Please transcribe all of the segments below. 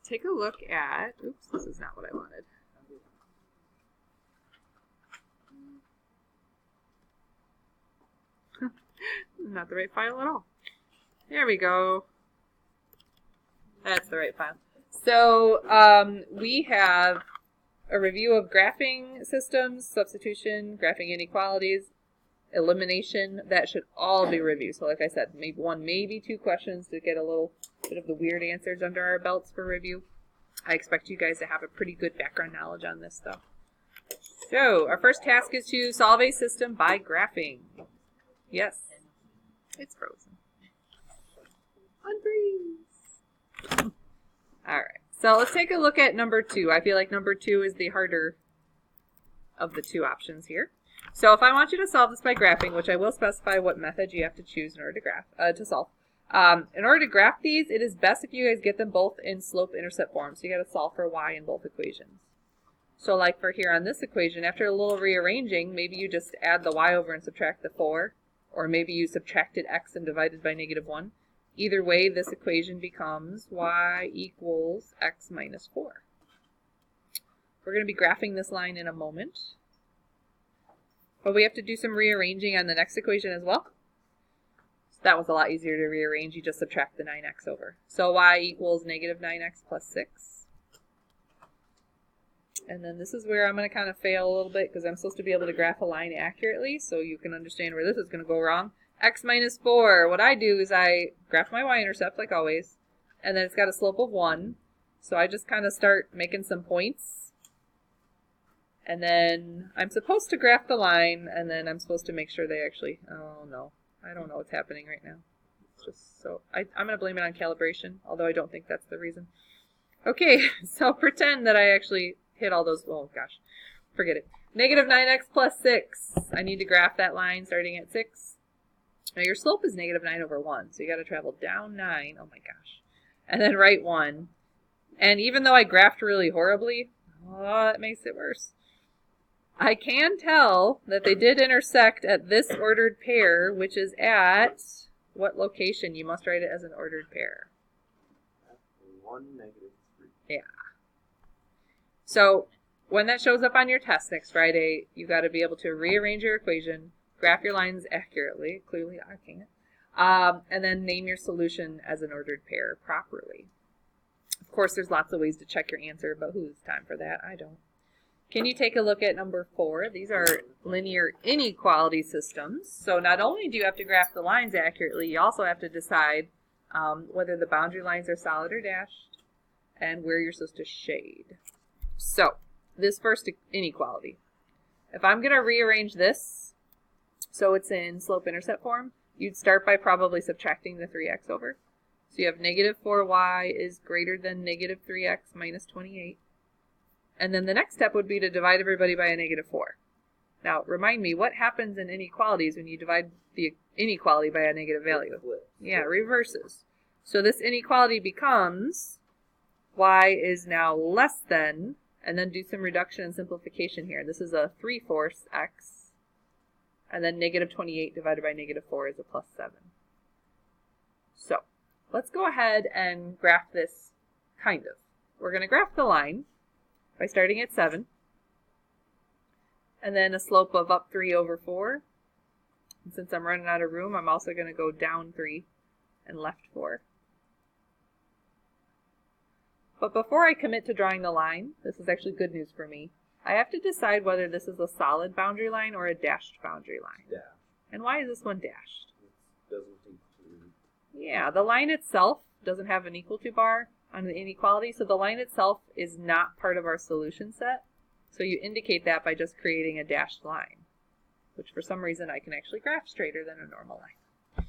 take a look at, oops, this is not what I wanted. Not the right file at all. There we go. That's the right file. So we have a review of graphing systems, substitution, graphing inequalities, elimination. That should all be reviewed. So like I said, maybe one, maybe two questions to get a little bit of the weird answers under our belts for review. I expect you guys to have a pretty good background knowledge on this though. So our first task is to solve a system by graphing. Yes, it's frozen. Unfreeze. All right. So let's take a look at number 2. I feel like number 2 is the harder of the two options here. So if I want you to solve this by graphing, which I will specify what method you have to choose in order to graph to solve. In order to graph these, it is best if you guys get them both in slope-intercept form. So you got to solve for y in both equations. So like for here on this equation, after a little rearranging, maybe you just add the y over and subtract the 4, or maybe you subtracted x and divided by -1. Either way, this equation becomes y equals x minus 4. We're going to be graphing this line in a moment. But we have to do some rearranging on the next equation as well. So that was a lot easier to rearrange. You just subtract the 9x over. So y equals -9x plus 6. And then this is where I'm going to kind of fail a little bit because I'm supposed to be able to graph a line accurately so you can understand where this is going to go wrong. X minus 4. What I do is I graph my y-intercept like always, and then it's got a slope of 1. So I just kind of start making some points. And then I'm supposed to graph the line, and then I'm supposed to make sure they actually, oh no, I don't know what's happening right now. It's just so, I'm going to blame it on calibration, although I don't think that's the reason. Okay, so pretend that I actually hit all those, oh gosh, forget it. -9x plus 6. I need to graph that line starting at 6. Now your slope is -9 over 1, so you got to travel down 9, oh my gosh, and then right 1. And even though I graphed really horribly, oh, that makes it worse. I can tell that they did intersect at this ordered pair, which is at what location? You must write it as an ordered pair. 1, -3. Yeah. So when that shows up on your test next Friday, you got to be able to rearrange your equation, graph your lines accurately, clearly I can't, and then name your solution as an ordered pair properly. Of course, there's lots of ways to check your answer, but who's time for that? I don't. Can you take a look at number 4? These are linear inequality systems. So not only do you have to graph the lines accurately, you also have to decide whether the boundary lines are solid or dashed and where you're supposed to shade. So this first inequality, if I'm going to rearrange this so it's in slope-intercept form, you'd start by probably subtracting the 3x over. So you have -4y is greater than -3x minus 28. And then the next step would be to divide everybody by a -4. Now, remind me, what happens in inequalities when you divide the inequality by a negative value? Yeah, it reverses. So this inequality becomes y is now less than, and then do some reduction and simplification here. This is a 3/4 x, and then -28 divided by -4 is a +7. So let's go ahead and graph this, kind of. We're going to graph the line by starting at 7, and then a slope of up 3 over 4. And since I'm running out of room, I'm also going to go down 3 and left 4. But before I commit to drawing the line, this is actually good news for me, I have to decide whether this is a solid boundary line or a dashed boundary line. Yeah. And why is this one dashed? It doesn't include. Yeah, the line itself doesn't have an equal to bar on the inequality, so the line itself is not part of our solution set. So you indicate that by just creating a dashed line, which for some reason I can actually graph straighter than a normal line.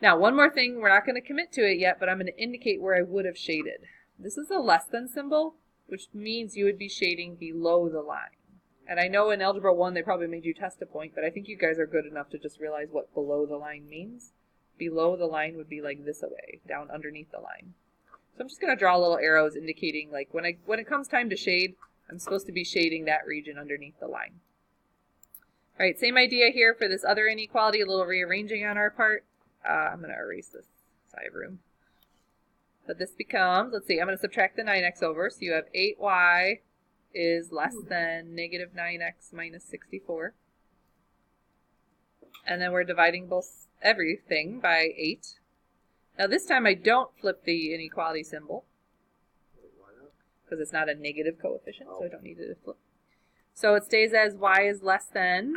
Now, one more thing, we're not going to commit to it yet, but I'm going to indicate where I would have shaded. This is a less than symbol, which means you would be shading below the line. And I know in Algebra 1 they probably made you test a point, but I think you guys are good enough to just realize what below the line means. Below the line would be like this away, down underneath the line. So I'm just going to draw little arrows indicating like when it comes time to shade, I'm supposed to be shading that region underneath the line. All right, same idea here for this other inequality, a little rearranging on our part. I'm going to erase this, so I have room. But this becomes, let's see, I'm going to subtract the 9x over. So you have 8y is less than negative 9x minus 64. And then we're dividing both everything by 8. Now this time I don't flip the inequality symbol because it's not a negative coefficient, so I don't need it to flip. So it stays as y is less than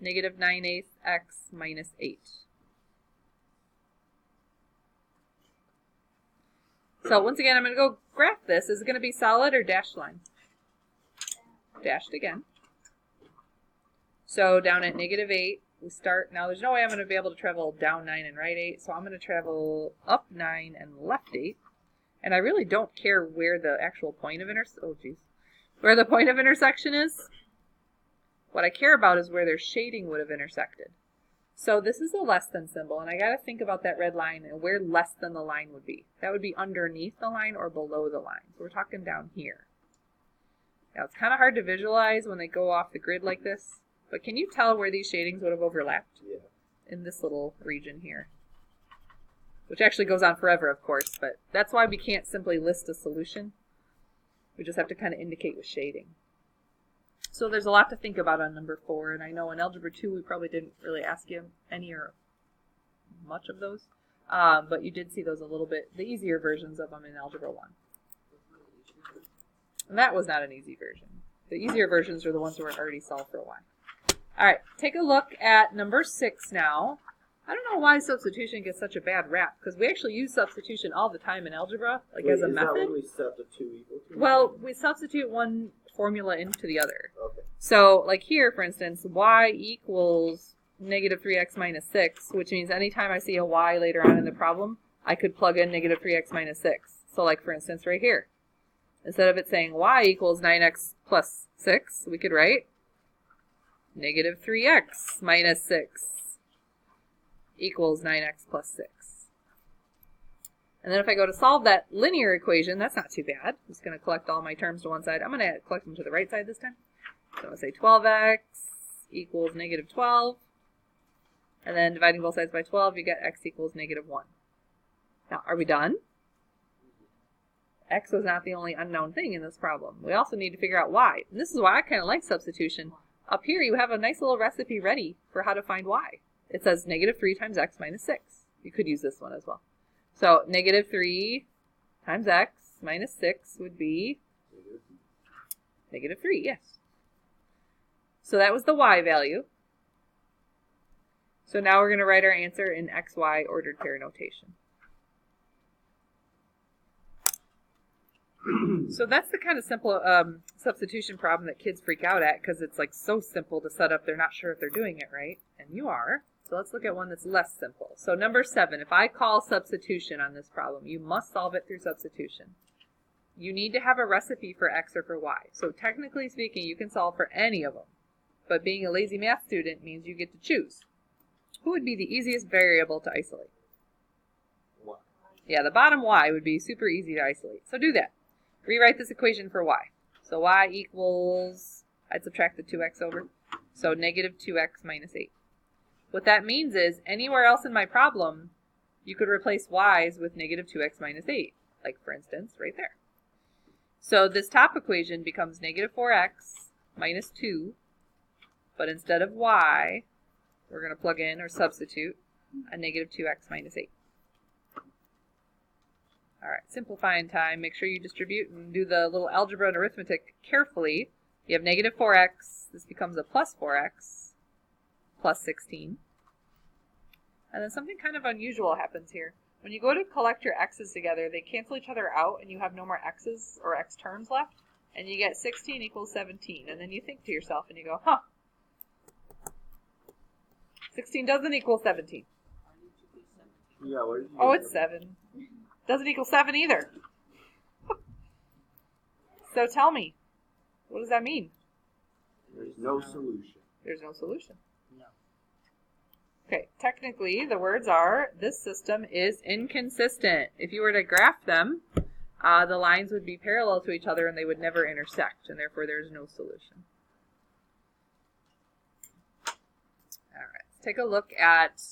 negative 9/8 x minus 8. So once again, I'm going to go graph this. Is it going to be solid or dashed line? Dashed again. So down at negative 8, we start. Now there's no way I'm going to be able to travel down 9 and right 8, so I'm going to travel up 9 and left 8. And I really don't care where the actual point of where the point of intersection is. What I care about is where their shading would have intersected. So this is a less than symbol, and I got to think about that red line and where less than the line would be. That would be underneath the line or below the line. So we're talking down here. Now it's kind of hard to visualize when they go off the grid like this, but can you tell where these shadings would have overlapped? Yeah. In this little region here. Which actually goes on forever, of course, but that's why we can't simply list a solution. We just have to kind of indicate with shading. So there's a lot to think about on number 4, and I know in Algebra 2 we probably didn't really ask you any or much of those, but you did see those a little bit, the easier versions of them in Algebra 1. And that was not an easy version. The easier versions are the ones that were already solved for a while. All right, take a look at number 6 now. I don't know why substitution gets such a bad rap, because we actually use substitution all the time in algebra, like as a method. Is that when we set the 2 equal to? Well, we substitute one formula into the other. Okay. So, like here, for instance, y equals negative 3x minus 6, which means anytime I see a y later on in the problem, I could plug in negative 3x minus 6. So, like, for instance, right here. Instead of it saying y equals 9x plus 6, we could write negative 3x minus 6 equals 9x plus 6. And then if I go to solve that linear equation, that's not too bad. I'm just going to collect all my terms to one side. I'm going to collect them to the right side this time. So I'm going to say 12x equals negative 12. And then dividing both sides by 12, you get x equals negative 1. Now, are we done? X was not the only unknown thing in this problem. We also need to figure out y. And this is why I kind of like substitution. Up here, you have a nice little recipe ready for how to find y. It says negative 3 times x minus 6. You could use this one as well. So negative 3 times x minus 6 would be negative 3, yes. So that was the y value. So now we're going to write our answer in xy ordered pair notation. So that's the kind of simple substitution problem that kids freak out at, because it's like so simple to set up, they're not sure if they're doing it right. And you are. So let's look at one that's less simple. So number 7, if I call substitution on this problem, you must solve it through substitution. You need to have a recipe for x or for y. So technically speaking, you can solve for any of them. But being a lazy math student means you get to choose. Who would be the easiest variable to isolate? Y. Yeah, the bottom y would be super easy to isolate. So do that. Rewrite this equation for y. So y equals, I'd subtract the 2x over. So negative 2x minus 8. What that means is anywhere else in my problem, you could replace y's with negative 2x minus 8. Like, for instance, right there. So this top equation becomes negative 4x minus 2. But instead of y, we're going to plug in or substitute a negative 2x minus 8. All right, simplifying time. Make sure you distribute and do the little algebra and arithmetic carefully. You have negative 4x. This becomes a plus 4x plus 16. And then something kind of unusual happens here. When you go to collect your x's together, they cancel each other out and you have no more x's or x terms left. And you get 16 equals 17. And then you think to yourself and you go, huh, 16 doesn't equal 17. Yeah, where did you Oh, get it's that? 7. Doesn't equal 7 either. So tell me, what does that mean? There's no solution. There's no solution. No. Okay, technically the words are, this system is inconsistent. If you were to graph them, the lines would be parallel to each other and they would never intersect, and therefore there's no solution. All right, let's take a look at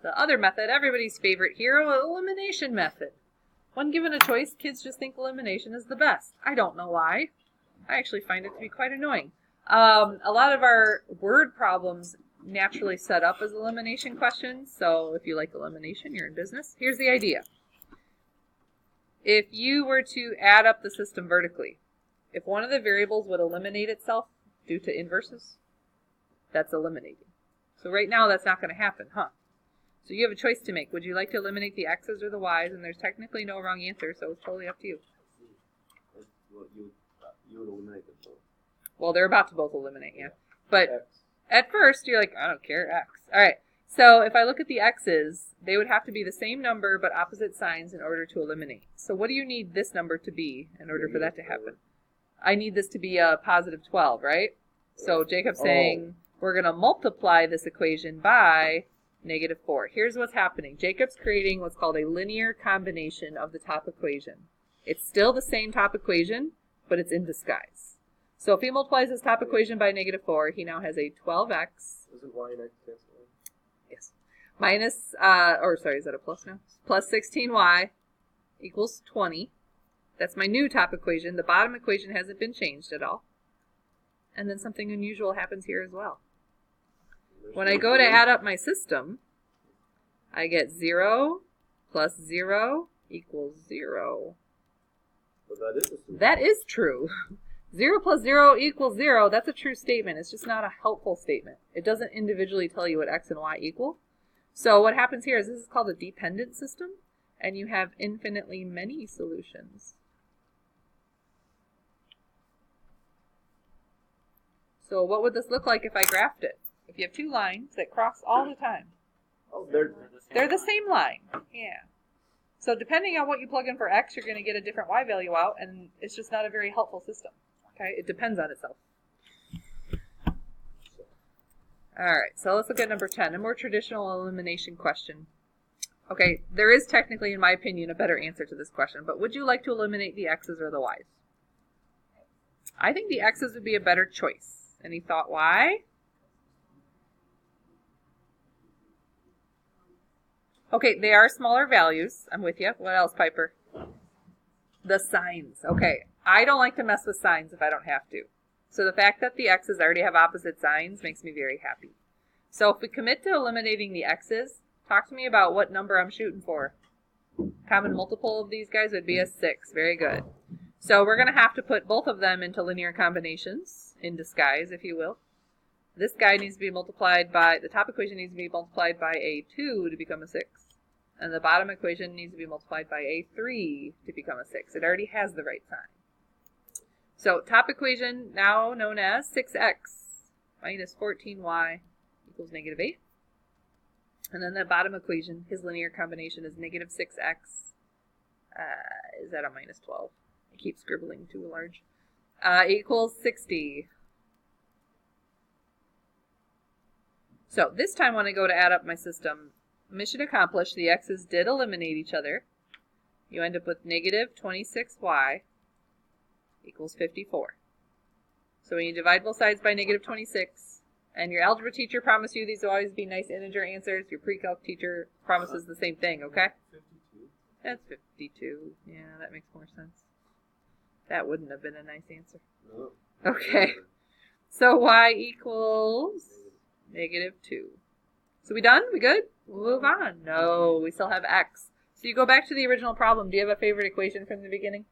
the other method, everybody's favorite here, elimination method. When given a choice, kids just think elimination is the best. I don't know why. I actually find it to be quite annoying. A lot of our word problems naturally set up as elimination questions, so if you like elimination, you're in business. Here's the idea. If you were to add up the system vertically, if one of the variables would eliminate itself due to inverses, that's eliminating. So right now that's not going to happen, huh? So you have a choice to make. Would you like to eliminate the x's or the y's? And there's technically no wrong answer, so it's totally up to you. Well, you would eliminate them both. Well, they're about to both eliminate, yeah. But X. at first, you're like, I don't care, x. All right, so if I look at the x's, they would have to be the same number but opposite signs in order to eliminate. So what do you need this number to be in order for that to happen? I need this to be a positive 12, right? So Jacob's saying we're going to multiply this equation by negative 4. Here's what's happening. Jacob's creating what's called a linear combination of the top equation. It's still the same top equation, but it's in disguise. So if he multiplies his top equation by negative 4, he now has a 12x. Isn't y and x canceling? Yes. Minus, is that a plus now? Plus 16y equals 20. That's my new top equation. The bottom equation hasn't been changed at all. And then something unusual happens here as well. When I go to add up my system, I get 0 plus 0 equals 0. But that is a solution. That is true. 0 plus 0 equals 0. That's a true statement. It's just not a helpful statement. It doesn't individually tell you what x and y equal. So what happens here is this is called a dependent system, and you have infinitely many solutions. So what would this look like if I graphed it? If you have two lines that cross all the time. Oh, they're the same line. Yeah. So depending on what you plug in for x, you're going to get a different y value out, and it's just not a very helpful system. Okay, it depends on itself. All right, so let's look at number 10, a more traditional elimination question. Okay, there is technically, in my opinion, a better answer to this question, but would you like to eliminate the x's or the y's? I think the x's would be a better choice. Any thought why? Okay, they are smaller values. I'm with you. What else, Piper? The signs. Okay, I don't like to mess with signs if I don't have to. So the fact that the x's already have opposite signs makes me very happy. So if we commit to eliminating the x's, talk to me about what number I'm shooting for. Common multiple of these guys would be a 6. Very good. So we're going to have to put both of them into linear combinations, in disguise, if you will. This guy needs to be multiplied by, the top equation needs to be multiplied by a 2 to become a 6. And the bottom equation needs to be multiplied by a 3 to become a 6. It already has the right sign. So top equation, now known as 6x minus 14y equals negative 8. And then the bottom equation, his linear combination is negative 6x. Is that a minus 12? I keep scribbling too large. Equals 60. So this time when I go to add up my system, mission accomplished. The x's did eliminate each other. You end up with negative 26y equals 54. So when you divide both sides by negative 26, and your algebra teacher promised you these will always be nice integer answers, your pre-calc teacher promises the same thing, okay? 52. That's 52. Yeah, that makes more sense. That wouldn't have been a nice answer. No. Okay. So y equals negative 2. So we done? We good? We'll move on. No, we still have x. So you go back to the original problem. Do you have a favorite equation from the beginning?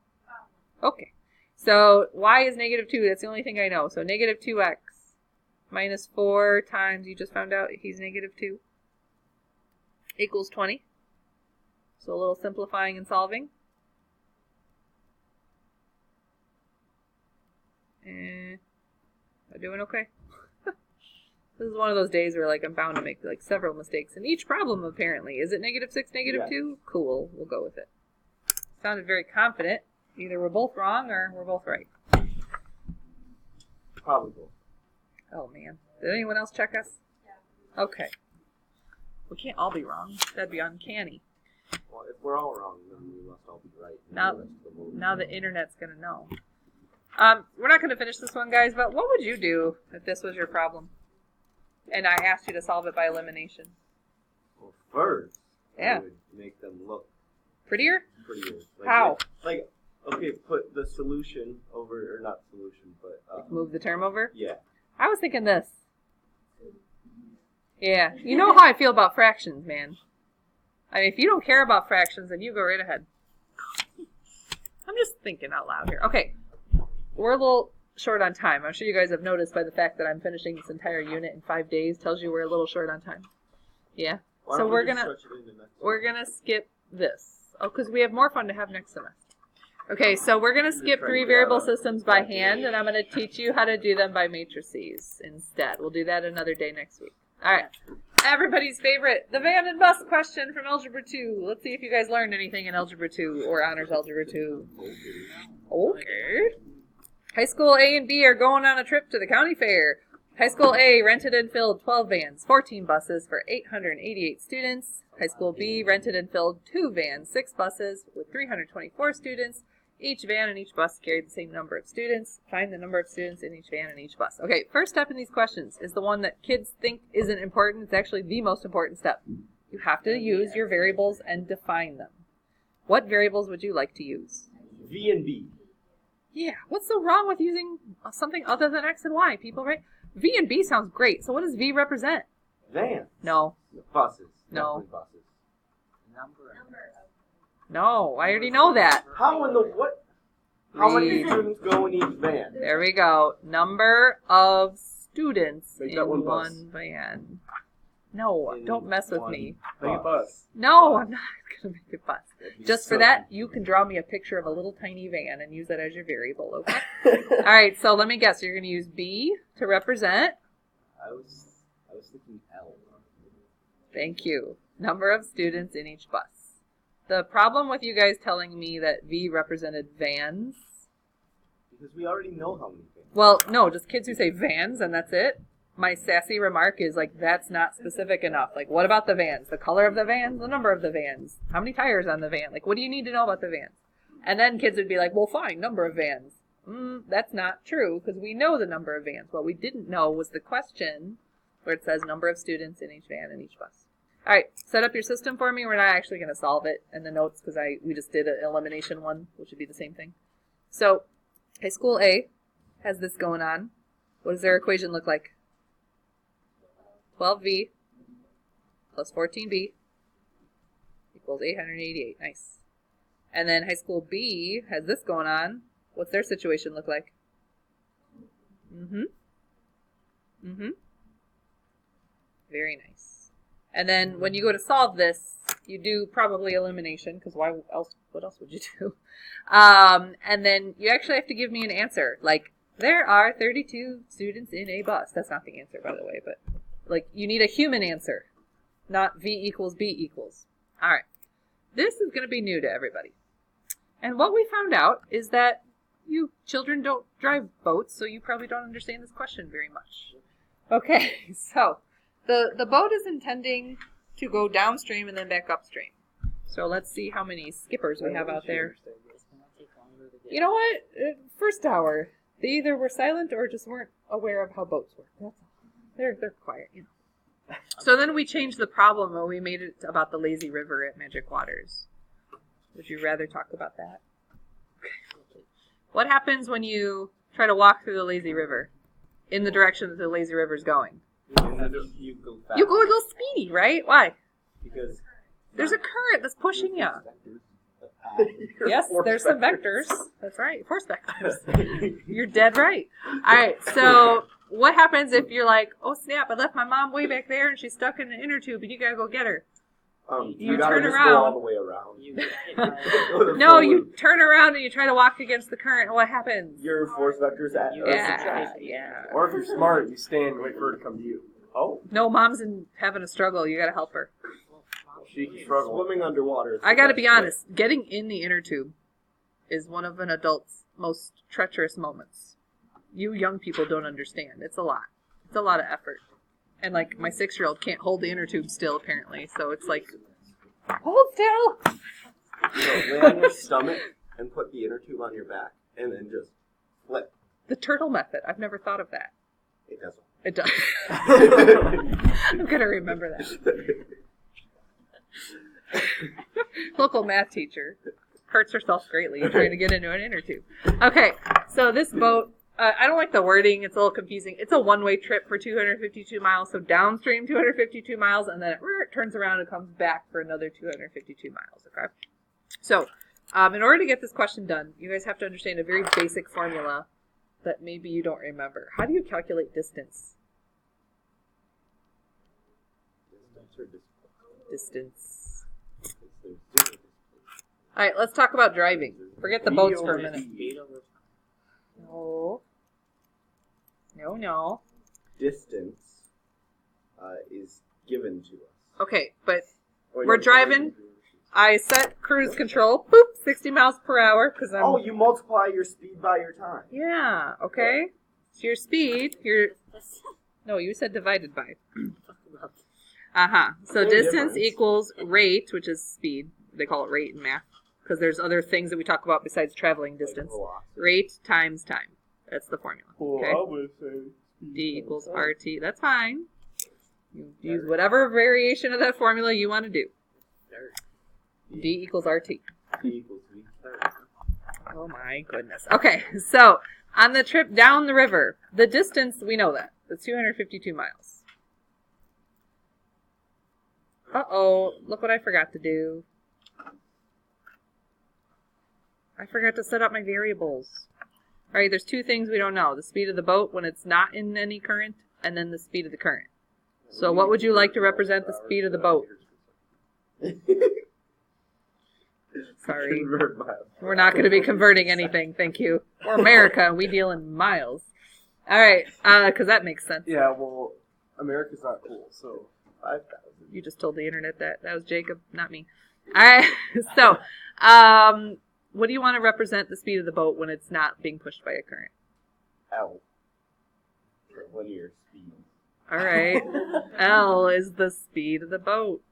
Okay. So y is negative 2. That's the only thing I know. So negative 2x minus 4 times, you just found out he's negative 2, equals 20. So a little simplifying and solving. Am I doing okay? This is one of those days where I'm bound to make several mistakes in each problem apparently. Is it negative 6, negative 2? Cool, we'll go with it. Sounded very confident. Either we're both wrong or we're both right. Probably both. Oh man. Did anyone else check us? Yeah. Okay. We can't all be wrong. That'd be uncanny. Well, if we're all wrong, then we must all be right. Now the internet's going to know. We're not going to finish this one, guys, but what would you do if this was your problem? And I asked you to solve it by elimination. Well, first, yeah. I would make them look prettier? pretty weird. Like, How? Like, okay, put the solution over, or not solution, but Move the term over? yeah. I was thinking this. Yeah. You know how I feel about fractions, man. I mean, if you don't care about fractions, then you go right ahead. I'm just thinking out loud here. Okay. We're a little short on time. I'm sure you guys have noticed by the fact that I'm finishing this entire unit in 5 days tells you we're a little short on time. Yeah. So we're gonna skip this. Oh, because we have more fun to have next semester. Okay, so we're gonna skip 3 variable systems by hand, and I'm gonna teach you how to do them by matrices instead. We'll do that another day next week. All right. Everybody's favorite, the van and bus question from Algebra 2. Let's see if you guys learned anything in Algebra 2 or Honors Algebra 2. Okay. High school A and B are going on a trip to the county fair. High school A rented and filled 12 vans, 14 buses for 888 students. High school B rented and filled 2 vans, 6 buses with 324 students. Each van and each bus carried the same number of students. Find the number of students in each van and each bus. Okay, first step in these questions is the one that kids think isn't important. It's actually the most important step. You have to use your variables and define them. What variables would you like to use? V and B. Yeah, what's so wrong with using something other than X and Y, people, right? V and B sounds great. So what does V represent? Vans. No. Buses. No. Definitely buses. No, I already know that. How in the what? How many students go in each van? There we go. Number of students Make in that one one bus. van. No, don't mess with me. Make a bus. No, I'm not going to make a bus. That'd be Just for so that, you can draw me a picture of a little tiny van and use that as your variable, okay? All right, so let me guess. You're going to use B to represent. I was thinking L. Thank you. Number of students in each bus. The problem with you guys telling me that V represented vans. Because we already know how many vans. Well, no, just kids who say vans and that's it. My sassy remark is like, that's not specific enough. Like, what about the vans? The color of the vans? The number of the vans? How many tires on the van? Like, what do you need to know about the vans? And then kids would be like, well, fine, number of vans. That's not true because we know the number of vans. What we didn't know was the question where it says number of students in each van and each bus. All right, set up your system for me. We're not actually going to solve it in the notes because we just did an elimination one, which would be the same thing. So, high school A has this going on. What does their equation look like? 12V plus 14B equals 888. Nice. And then high school B has this going on. What's their situation look like? Very nice. And then when you go to solve this, you do probably elimination, because what else would you do? And then you actually have to give me an answer. Like, there are 32 students in a bus. That's not the answer, by the way, but like, you need a human answer, not V equals B equals. All right. This is going to be new to everybody. And what we found out is that you children don't drive boats, so you probably don't understand this question very much. Okay, so the boat is intending to go downstream and then back upstream. So let's see how many skippers we have out there. You know what? First hour, they either were silent or just weren't aware of how boats work. That's all. They're quiet, you know. So then we changed the problem and we made it about the lazy river at Magic Waters. Would you rather talk about that? What happens when you try to walk through the lazy river in the direction that the lazy river is going? You go fast. You go a little speedy, right? Why? Because there's a current that's pushing you. Yes, there's some vectors. That's right, force vectors. You're dead right. All right, so what happens if you're like, oh snap, I left my mom way back there and she's stuck in an inner tube and you gotta go get her? You gotta turn just around. go Go all the way around. No, you turn around and you try to walk against the current and what happens? Your force vector's at Yeah. Or if you're smart, you stand and wait for her to come to you. Oh? No, mom's having a struggle. You gotta help her. She can struggle. Swimming underwater. I gotta be honest. Getting in the inner tube is one of an adult's most treacherous moments. You young people don't understand. It's a lot. It's a lot of effort. And like my 6-year-old can't hold the inner tube still apparently, so it's like, hold still. So lay on your stomach and put the inner tube on your back, and then just flip. The turtle method. I've never thought of that. It doesn't. It does. I'm gonna remember that. Local math teacher. hurts herself greatly trying to get into an inner tube. Okay, so this boat, I don't like the wording. It's a little confusing. It's a one-way trip for 252 miles, so downstream 252 miles, and then it turns around and comes back for another 252 miles, okay? So, in order to get this question done, you guys have to understand a very basic formula that maybe you don't remember. How do you calculate distance? Distance. All right, let's talk about driving. Forget the boats for a minute. No. Distance is given to us. Okay, but we're driving. I set cruise control. Boop, 60 miles per hour because I'm. Oh, you multiply your speed by your time. Yeah. Okay. So your speed. No, you said divided by. So distance equals rate, which is speed. They call it rate in math because there's other things that we talk about besides traveling distance. Rate times time. That's the formula. Okay. D equals RT. That's fine. You use whatever variation of that formula you want to do. D equals RT. D equals V. Oh my goodness. Okay, so on the trip down the river, the distance, we know that. It's 252 miles. Uh-oh, look what I forgot to do. I forgot to set up my variables. All right, there's two things we don't know. The speed of the boat when it's not in any current, and then the speed of the current. So what would you like to represent the speed of the boat? Sorry. We're not going to be converting anything, thank you. We're America, we deal in miles. All right, because that makes sense. Yeah, well, America's not cool, so 5,000. You just told the internet that. That was Jacob, not me. All right, so what do you want to represent the speed of the boat when it's not being pushed by a current? L. For linear speed. All right. L is the speed of the boat.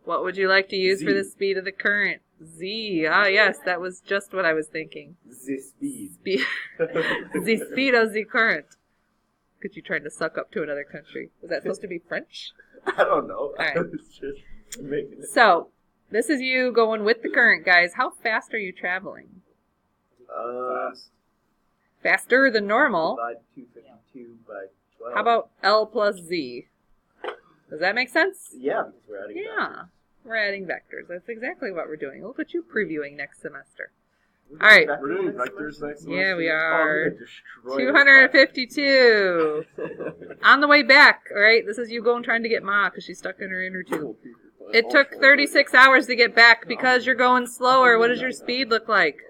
What would you like to use for the speed of the current? Z. Ah, yes, that was just what I was thinking. The speed. The speed of the current. Because you trying to suck up to another country. Was that supposed to be French? I don't know. Right. I was just making it. So, this is you going with the current, guys. How fast are you traveling? Faster than normal. Divide 252 by 12. How about L plus Z? Does that make sense? Yeah, because we're adding Yeah, we're adding vectors. That's exactly what we're doing. Look at you previewing next semester. All right. We're doing vectors next semester? Yeah, we Oh, I'm are. gonna destroy 252. On the way back, all right? This is you going trying to get Ma because she's stuck in her inner tube. It took 36 hours to get back because you're going slower. What does your speed look like?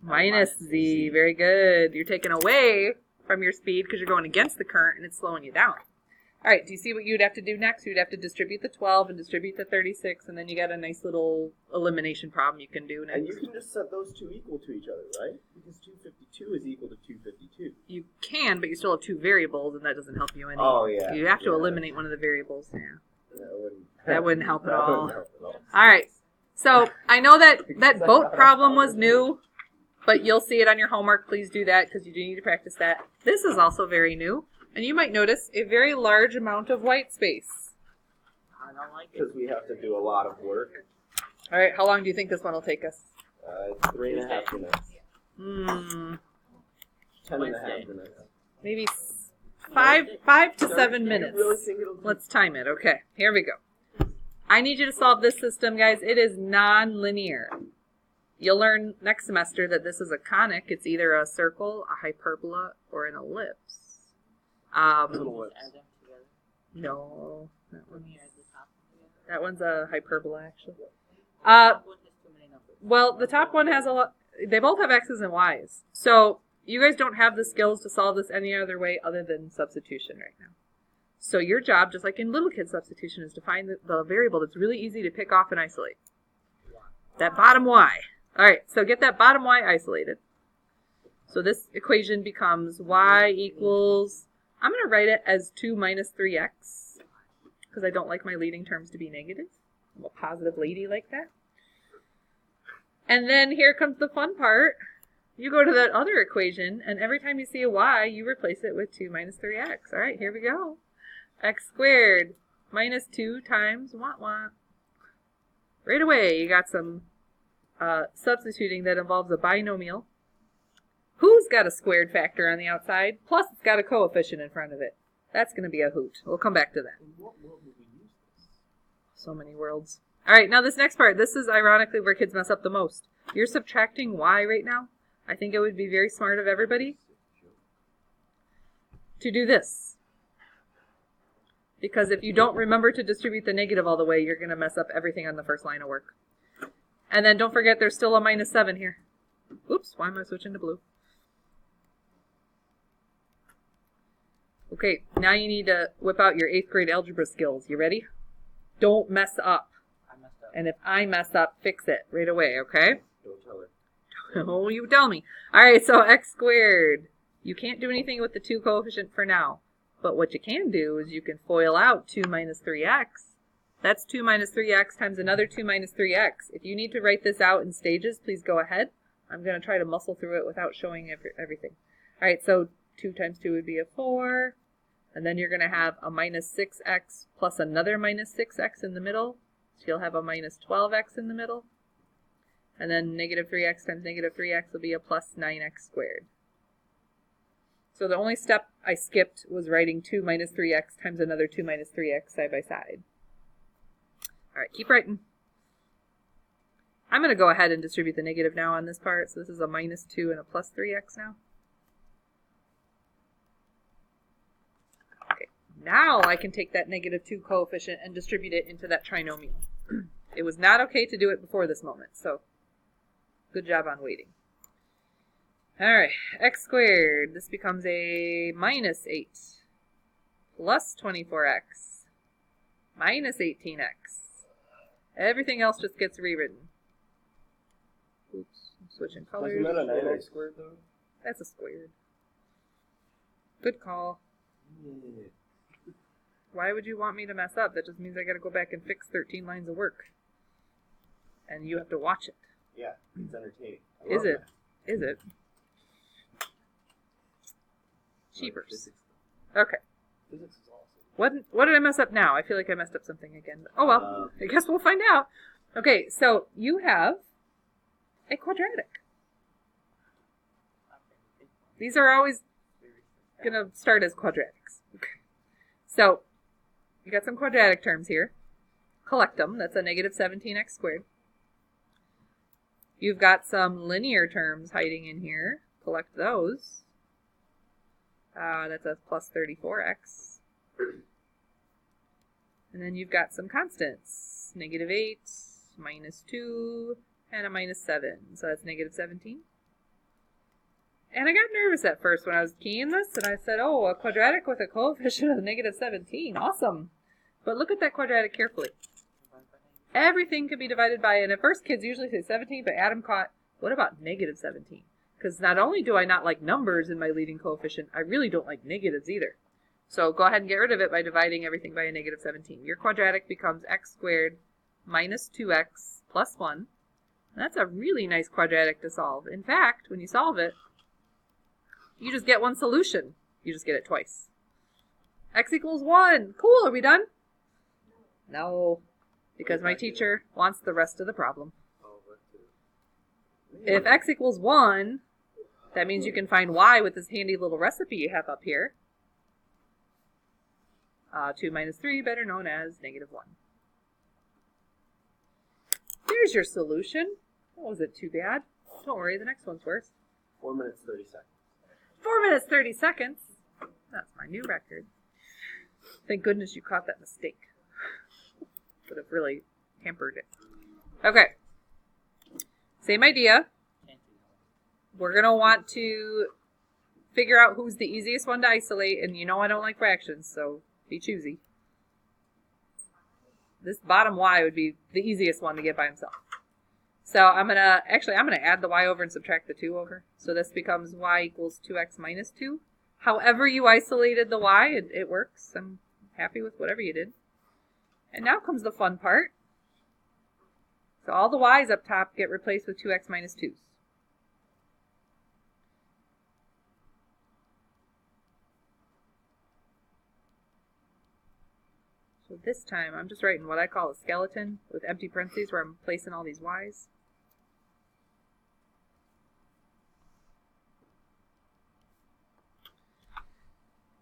Minus Z. Very good. You're taking away from your speed because you're going against the current and it's slowing you down. All right, do you see what you'd have to do next? You'd have to distribute the 12 and distribute the 36, and then you got a nice little elimination problem you can do next. And you can just set those two equal to each other, right? Because 252 is equal to 252. You can, but you still have two variables, and that doesn't help you any. Oh, yeah. You have to eliminate one of the variables. Yeah. That wouldn't help at that all. wouldn't help at all. All right. So I know that boat problem was new, but you'll see it on your homework. Please do that because you do need to practice that. This is also very new. And you might notice a very large amount of white space. I don't like it. Because we have to do a lot of work. All right, how long do you think this one will take us? 3.5 minutes. 10.5 minutes. Maybe five to 7 minutes. You really think it'll Let's time it. Okay, here we go. I need you to solve this system, guys. It is nonlinear. You'll learn next semester that this is a conic. It's either a circle, a hyperbola, or an ellipse. Little lips. Add them together. No, Let me add the top one together. that one's a hyperbola, actually. Top one has too many numbers. Well, the top one has a lot. They both have X's and Y's. So you guys don't have the skills to solve this any other way other than substitution right now. So your job, just like in little kid substitution, is to find the variable that's really easy to pick off and isolate. That bottom Y. All right, so get that bottom Y isolated. So this equation becomes Y equals, I'm going to write it as 2 minus 3x because I don't like my leading terms to be negative. I'm a positive lady like that. And then here comes the fun part. You go to that other equation, and every time you see a y, you replace it with 2 minus 3x. All right, here we go. x squared minus 2 times what? Right away, you got some substituting that involves a binomial. Who's got a squared factor on the outside? Plus, it's got a coefficient in front of it. That's going to be a hoot. We'll come back to that. In what world would we use this? So many worlds. All right, now this next part. This is ironically where kids mess up the most. You're subtracting y right now. I think it would be very smart of everybody to do this. Because if you don't remember to distribute the negative all the way, you're going to mess up everything on the first line of work. And then don't forget there's still a minus 7 here. Oops, why am I switching to blue? Okay, now you need to whip out your 8th grade algebra skills. You ready? Don't mess up. I messed up. And if I mess up, fix it right away, okay? Don't tell her. Oh, you tell me. All right, so x squared. You can't do anything with the 2 coefficient for now. But what you can do is you can FOIL out 2 minus 3x. That's 2 minus 3x times another 2 minus 3x. If you need to write this out in stages, please go ahead. I'm going to try to muscle through it without showing everything. All right, so 2 times 2 would be a 4. And then you're going to have a minus 6x plus another minus 6x in the middle. So you'll have a minus 12x in the middle. And then negative 3x times negative 3x will be a plus 9x squared. So the only step I skipped was writing 2 minus 3x times another 2 minus 3x side by side. All right, keep writing. I'm going to go ahead and distribute the negative now on this part. So this is a minus 2 and a plus 3x now. Okay, now I can take that negative 2 coefficient and distribute it into that trinomial. It was not okay to do it before this moment, so good job on waiting. All right, x squared. This becomes a minus 8 plus 24x minus 18x. Everything else just gets rewritten. Oops, I'm switching colors. Isn't that a 9x squared though? That's a squared. Good call. Yeah. Why would you want me to mess up? That just means I got to go back and fix 13 lines of work. And you have to watch it. Yeah, it's entertaining. Is it? Is it? Cheapers. Okay. Physics is awesome. What did I mess up now? I feel like I messed up something again. Oh well, I guess we'll find out. Okay, so you have a quadratic. These are always going to start as quadratics. Okay. So you got some quadratic terms here. Collect them. That's a negative 17x squared. You've got some linear terms hiding in here. Collect those. That's a plus 34x. And then you've got some constants. Negative 8, minus 2, and a minus 7. So that's negative 17. And I got nervous at first when I was keying this, and I said, oh, a quadratic with a coefficient of negative 17. Awesome. But look at that quadratic carefully. Everything can be divided by, and at first kids usually say 17, but Adam caught, what about negative 17? Because not only do I not like numbers in my leading coefficient, I really don't like negatives either. So go ahead and get rid of it by dividing everything by a negative 17. Your quadratic becomes x squared minus 2x plus 1. And that's a really nice quadratic to solve. In fact, when you solve it, you just get one solution. You just get it twice. X equals 1. Cool, are we done? No, because my teacher wants the rest of the problem. If x equals 1, that means you can find y with this handy little recipe you have up here. 2 minus 3, better known as negative 1. There's your solution. That wasn't too bad. Don't worry, the next one's worse. 4 minutes, 30 seconds. 4 minutes, 30 seconds. That's my new record. Thank goodness you caught that mistake. Would have really hampered it. Okay. Same idea. We're going to want to figure out who's the easiest one to isolate, and you know I don't like fractions, so be choosy. This bottom y would be the easiest one to get by himself. So I'm going to add the y over and subtract the 2 over. So this becomes y equals 2x minus 2. However you isolated the y, it works. I'm happy with whatever you did. And now comes the fun part. So all the y's up top get replaced with 2x minus 2's. So this time I'm just writing what I call a skeleton with empty parentheses where I'm placing all these y's.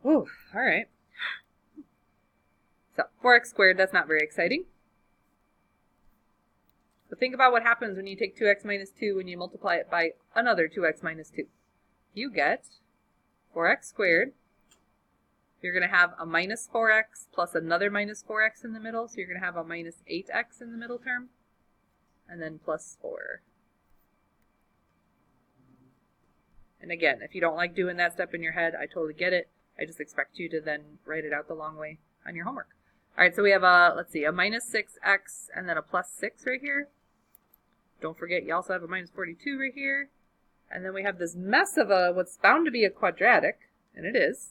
Ooh, all right. So 4x squared, that's not very exciting. But think about what happens when you take 2x minus 2 and you multiply it by another 2x minus 2. You get 4x squared. You're going to have a minus 4x plus another minus 4x in the middle. So you're going to have a minus 8x in the middle term. And then plus 4. And again, if you don't like doing that step in your head, I totally get it. I just expect you to then write it out the long way on your homework. All right, so we have a, let's see, a minus 6x and then a plus 6 right here. Don't forget, you also have a minus 42 right here. And then we have this mess of a, what's bound to be a quadratic, and it is.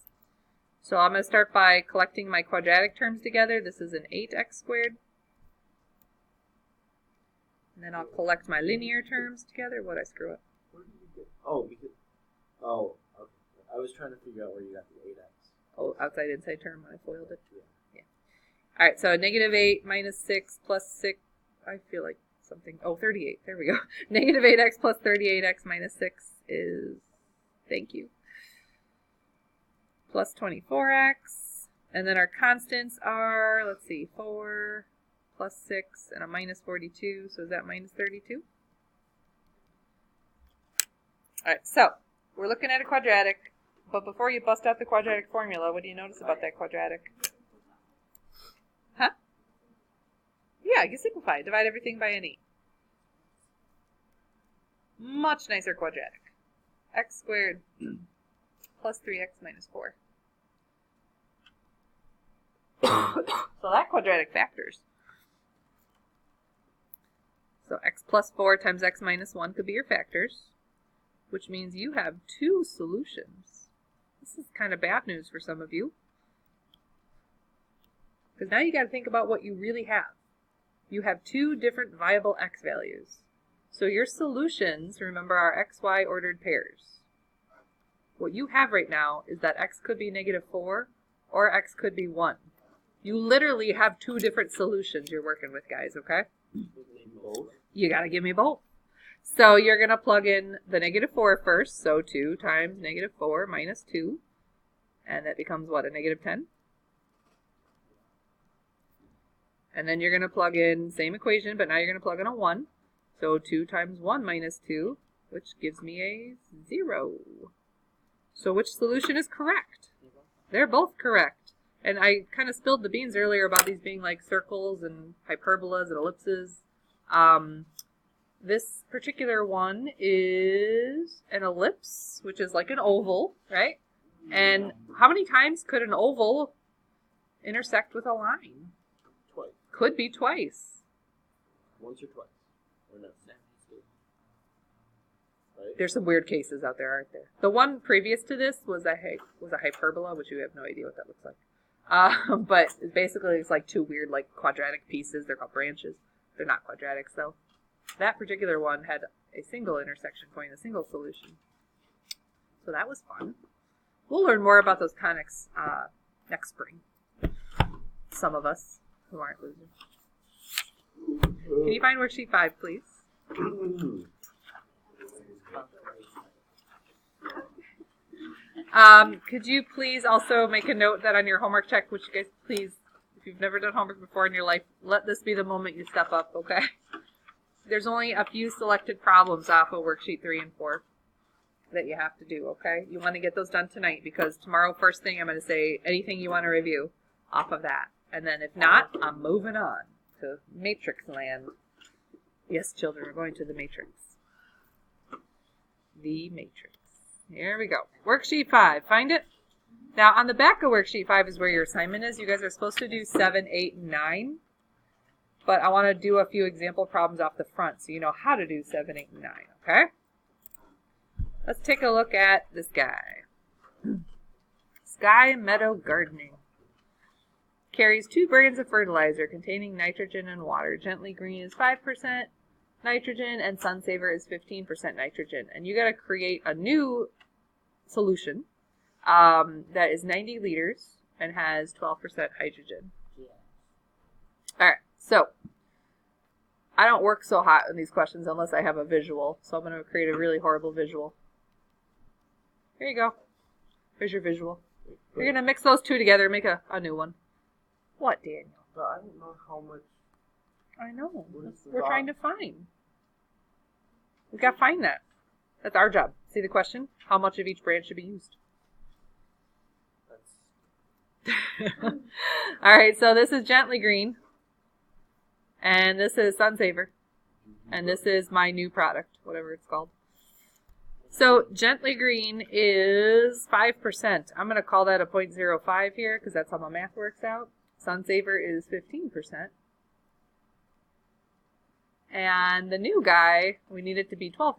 So I'm going to start by collecting my quadratic terms together. This is an 8x squared. And then I'll collect my linear terms together. What'd I screw up? Where did you get? Oh, because. Oh, okay. I was trying to figure out where you got the 8x. Oh, outside inside term when I foiled it. Yeah. All right, so negative 8 minus 6 plus 6. I feel like something. Oh, 38. There we go. Negative 8x plus 38x minus 6 is, thank you, plus 24x. And then our constants are, let's see, 4 plus 6 and a minus 42. So is that minus 32? All right, so we're looking at a quadratic. But before you bust out the quadratic formula, what do you notice about that quadratic? Huh? Yeah, you simplify. Divide everything by an 8. Much nicer quadratic. X squared plus 3x minus 4. So that quadratic factors. So x plus 4 times x minus 1 could be your factors, which means you have 2 solutions. This is kind of bad news for some of you. Because now you got to think about what you really have. You have 2 different viable x values. So your solutions, remember, are xy ordered pairs. What you have right now is that x could be negative 4 or x could be 1. You literally have 2 different solutions you're working with, guys, okay? You got to give me both. So you're going to plug in the negative 4 first. So 2 times negative 4 minus 2. And that becomes what, a negative 10? And then you're going to plug in same equation, but now you're going to plug in a 1. So 2 times 1 minus 2, which gives me a 0. So which solution is correct? They're both correct. And I kind of spilled the beans earlier about these being like circles and hyperbolas and ellipses. This particular one is an ellipse, which is like an oval, right? And how many times could an oval intersect with a line? Twice. Could be twice. Once or twice. Or no. Right? There's some weird cases out there, aren't there? The one previous to this was a hyperbola, which you have no idea what that looks like. But basically it's like 2 weird like quadratic pieces. They're called branches. They're not quadratic, so that particular one had a single intersection point, a single solution. So that was fun. We'll learn more about those conics next spring. Some of us who aren't losers. Can you find worksheet 5, please? Could you please also make a note that on your homework check, which you guys please, if you've never done homework before in your life, let this be the moment you step up, okay? There's only a few selected problems off of worksheet 3 and 4 that you have to do, okay? You want to get those done tonight because tomorrow, first thing, I'm going to say anything you want to review off of that. And then if not, I'm moving on to Matrix land. Yes, children, we're going to the Matrix. The Matrix. Here we go. Worksheet 5. Find it. Now, on the back of worksheet 5 is where your assignment is. You guys are supposed to do 7, 8, and 9. But I want to do a few example problems off the front so you know how to do 7, 8, and 9. Okay? Let's take a look at this guy. Sky Meadow Gardening. Carries 2 brands of fertilizer containing nitrogen and water. Gently Green is 5% nitrogen and Sunsaver is 15% nitrogen. And you got to create a new solution that is 90 liters and has 12% hydrogen. All right, so I don't work so hot in these questions unless I have a visual. So I'm going to create a really horrible visual. Here you go. Here's your visual. You're going to mix those two together and make a new one. What, Daniel? But I don't know how much. I know. What is the We're dot? trying to find. We've got to find that. That's our job. See the question? How much of each branch should be used? That's All right, so this is Gently Green. And this is Sunsaver. And this is my new product, whatever it's called. So Gently Green is 5%. I'm going to call that a 0.05 here because that's how my math works out. Sunsaver is 15%. And the new guy, we need it to be 12%.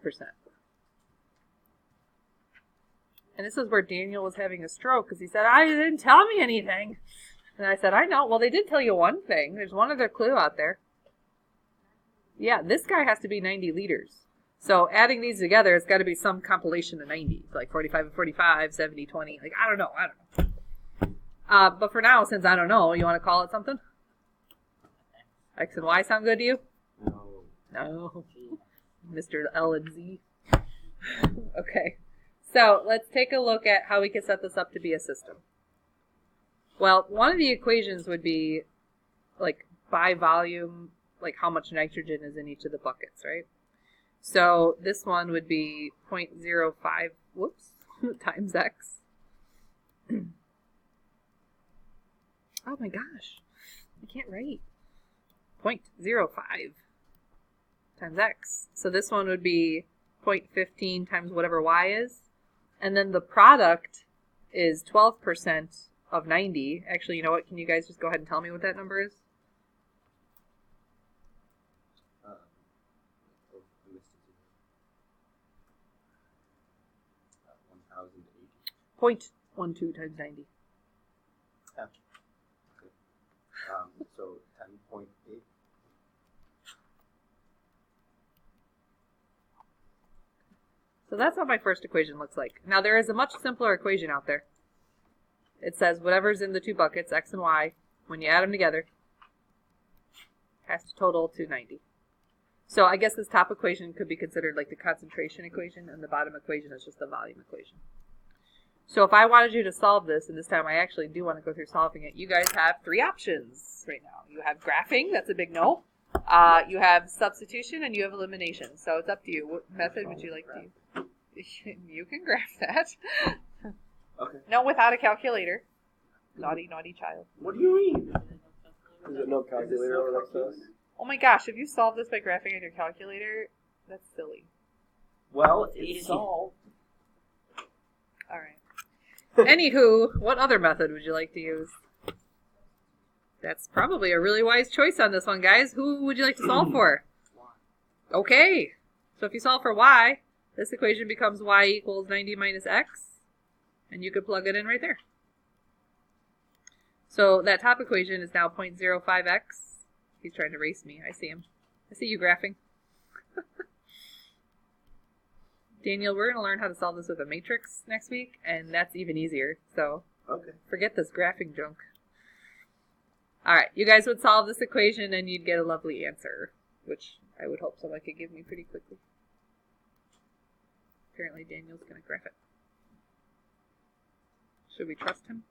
And this is where Daniel was having a stroke because he said, I didn't tell me anything. And I said, I know. Well, they did tell you one thing. There's one other clue out there. Yeah, this guy has to be 90 liters. So adding these together, it's got to be some compilation of 90. Like 45 and 45, 70, 20. Like, I don't know. But for now, since I don't know, you want to call it something? X and Y sound good to you? no. No. Mr. L and Z. Okay. So let's take a look at how we can set this up to be a system. Well, one of the equations would be like by volume, like how much nitrogen is in each of the buckets, right? So this one would be 0.05, times X. Oh my gosh, I can't write. 0.05 times X. So this one would be 0.15 times whatever Y is. And then the product is 12% of 90. Actually, you know what? Can you guys just go ahead and tell me what that number is? I missed it. 0.12 times 90. Yeah. Okay. So 10.8. So that's what my first equation looks like. Now there is a much simpler equation out there. It says whatever's in the two buckets, X and Y, when you add them together, has to total to 90. So I guess this top equation could be considered like the concentration equation, and the bottom equation is just the volume equation. So if I wanted you to solve this, and this time I actually do want to go through solving it, you guys have three options right now. You have graphing, that's a big no. You have substitution, and you have elimination. So it's up to you. What method would you like to use? You can graph that. Okay. No, without a calculator. Naughty, naughty child. What do you mean? Is it no calculator or like this? Oh my gosh, if you solve this by graphing on your calculator, that's silly. Well, it's solved. Alright. Anywho, what other method would you like to use? That's probably a really wise choice on this one, guys. Who would you like to solve for? Okay. So if you solve for y, this equation becomes y equals 90 minus x. And you could plug it in right there. So that top equation is now 0.05x. He's trying to race me. I see him. I see you graphing. Daniel, we're going to learn how to solve this with a matrix next week, and that's even easier. So Okay. forget this graphing junk. Alright, you guys would solve this equation and you'd get a lovely answer, which I would hope someone could give me pretty quickly. Apparently Daniel's going to graph it. Should we trust him?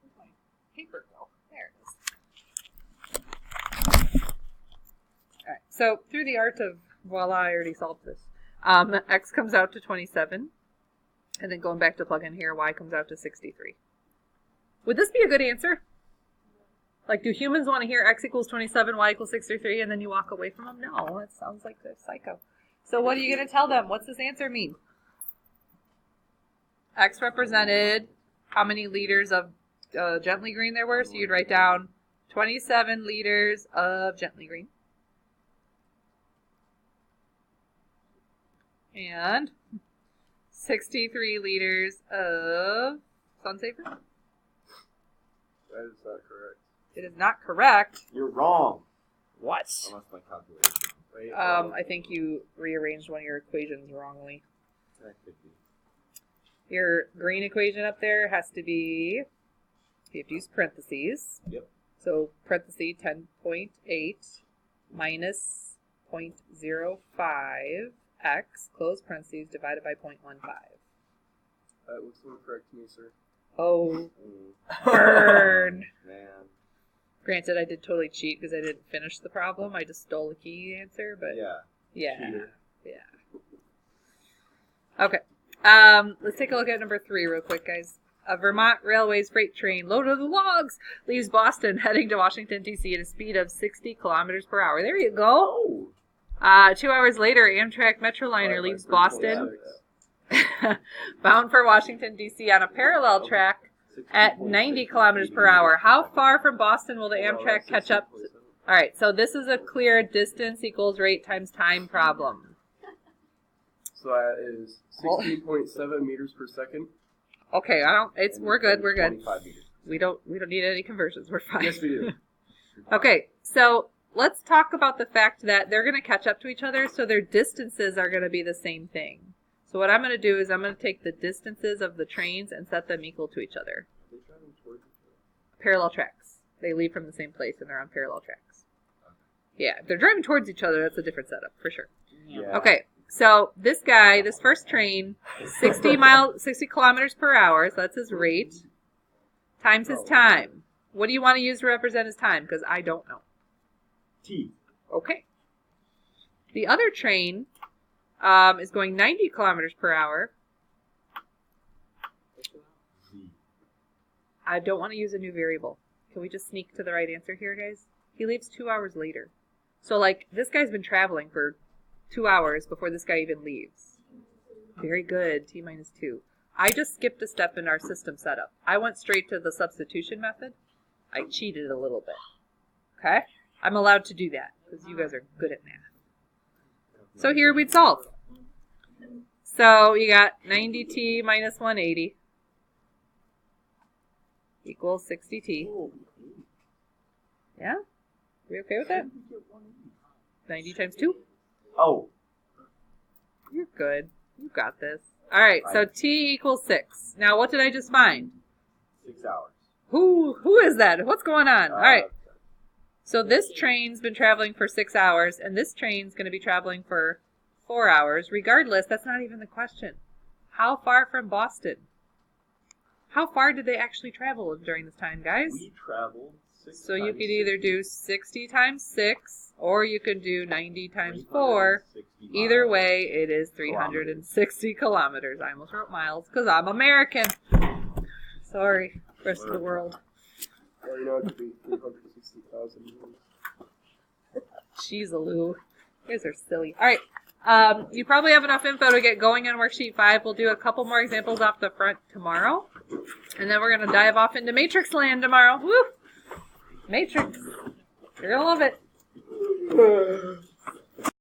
Where's my paper go? There it is. Alright, so through the art of, voila, I already solved this. X comes out to 27. And then going back to plug in here, Y comes out to 63. Would this be a good answer? Like, do humans want to hear X equals 27, Y equals 63, and then you walk away from them? No, that sounds like they're psycho. So what are you going to tell them? What's this answer mean? X represented how many liters of Gently Green there were. So you'd write down 27 liters of Gently Green. And 63 liters of Sunsaver. That is not correct. It is not correct. You're wrong. What? Unless my calculation. Right? I think you rearranged one of your equations wrongly. That could be. Your green equation up there has to be, you have to use parentheses. Yep. So parentheses 10.8 minus 0.05 x, close parentheses, divided by 0.15. That looks incorrect to me, sir. Oh, burn. Man. Granted, I did totally cheat because I didn't finish the problem. I just stole the key answer, but Yeah. yeah. Cheater. Okay. Let's take a look at number 3 real quick, guys. A Vermont Railways freight train loaded with logs leaves Boston heading to Washington, D.C. at a speed of 60 kilometers per hour. There you go. Oh. 2 hours later, Amtrak Metroliner leaves Boston bound for Washington, D.C. on a parallel track at 90 kilometers per hour. How far from Boston will the Amtrak catch up? All right, so this is a clear distance equals rate times time problem. So that is 16.7 meters per second. Okay, we're good. 25 meters. We don't need any conversions. We're fine. Yes, we do. Okay, so let's talk about the fact that they're going to catch up to each other, so their distances are going to be the same thing. So what I'm going to do is I'm going to take the distances of the trains and set them equal to each other. They're driving towards each other. Parallel tracks. They leave from the same place and they're on parallel tracks. Yeah, if they're driving towards each other, that's a different setup, for sure. Yeah. Okay, so this guy, this first train, 60 kilometers per hour, so that's his rate, times his time. What do you want to use to represent his time? Because I don't know. T. Okay. The other train is going 90 kilometers per hour. Z. I don't want to use a new variable. Can we just sneak to the right answer here, guys? He leaves 2 hours later. So, like, this guy's been traveling for 2 hours before this guy even leaves. Very good. T minus 2. I just skipped a step in our system setup. I went straight to the substitution method. I cheated a little bit. Okay? I'm allowed to do that because you guys are good at math. So here we'd solve. So you got 90t minus 180 equals 60t. Yeah? We okay with that? 90 times 2? Oh. You're good. You got this. All right, so t equals 6. Now what did I just find? 6 hours. Who is that? What's going on? All right. So this train's been traveling for 6 hours, and this train's going to be traveling for 4 hours. Regardless, that's not even the question. How far from Boston? How far did they actually travel during this time, guys? We traveled 6 So you could either do 60 times 6, or you could do 90 times 4. Either way, it is 360 kilometers. I almost wrote miles because I'm American. Sorry, rest of the world. Or, you know, it could be 360,000 meters. Jeez-a-loo. You guys are silly. All right. You probably have enough info to get going on worksheet 5. We'll do a couple more examples off the front tomorrow. And then we're going to dive off into Matrix land tomorrow. Woo! Matrix. You're going to love it.